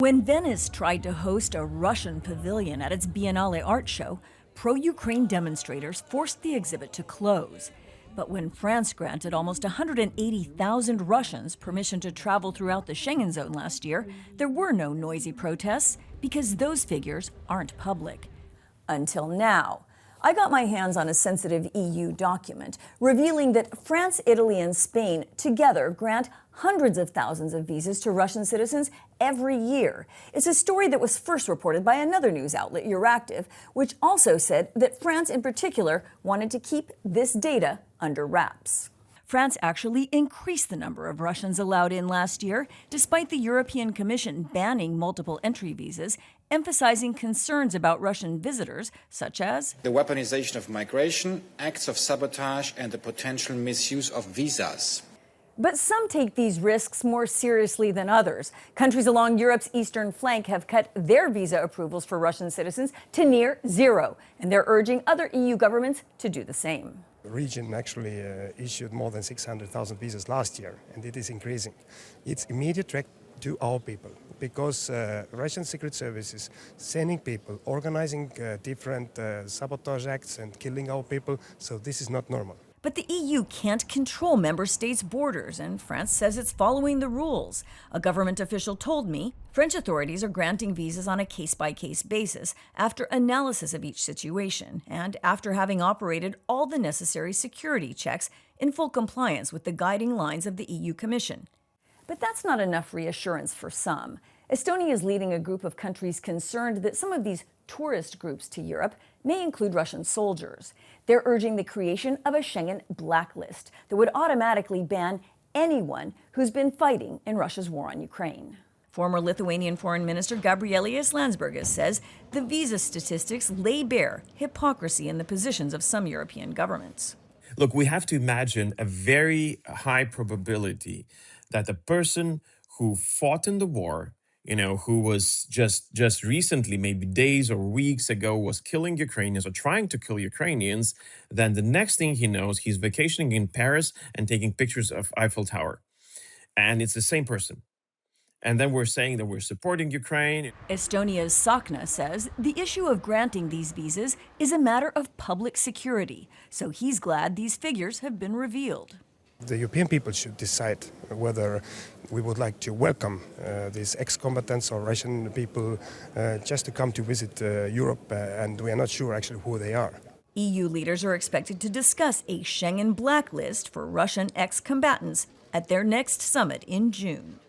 When Venice tried to host a Russian pavilion at its Biennale art show, pro-Ukraine demonstrators forced the exhibit to close. But when France granted almost 180,000 Russians permission to travel throughout the Schengen zone last year, there were no noisy protests because those figures aren't public. Until now. I got my hands on a sensitive EU document revealing that France, Italy, and Spain together grant hundreds of thousands of visas to Russian citizens every year. It's a story that was first reported by another news outlet, Euractiv, which also said that France in particular wanted to keep this data under wraps. France actually increased the number of Russians allowed in last year, despite the European Commission banning multiple entry visas, emphasizing concerns about Russian visitors, such as the weaponization of migration, acts of sabotage, and the potential misuse of visas. But some take these risks more seriously than others. Countries along Europe's eastern flank have cut their visa approvals for Russian citizens to near zero, and they're urging other EU governments to do the same. The region actually issued more than 600,000 visas last year, and it is increasing. It's immediate threat to our people because Russian secret services sending people, organizing different sabotage acts and killing our people, so this is not normal. But the EU can't control member states' borders, and France says it's following the rules. A government official told me French authorities are granting visas on a case-by-case basis after analysis of each situation and after having operated all the necessary security checks in full compliance with the guiding lines of the EU Commission. But that's not enough reassurance for some. Estonia is leading a group of countries concerned that some of these tourist groups to Europe may include Russian soldiers. They're urging the creation of a Schengen blacklist that would automatically ban anyone who's been fighting in Russia's war on Ukraine. Former Lithuanian Foreign Minister Gabrielius Landsbergis says the visa statistics lay bare hypocrisy in the positions of some European governments. Look, we have to imagine a very high probability that the person who fought in the war, who was just recently, maybe days or weeks ago, was killing Ukrainians or trying to kill Ukrainians, then the next thing he knows, he's vacationing in Paris and taking pictures of Eiffel Tower. And it's the same person. And then we're saying that we're supporting Ukraine. Estonia's Sakna says the issue of granting these visas is a matter of public security. So he's glad these figures have been revealed. The European people should decide whether we would like to welcome these ex-combatants or Russian people just to come to visit Europe, and we are not sure actually who they are. EU leaders are expected to discuss a Schengen blacklist for Russian ex-combatants at their next summit in June.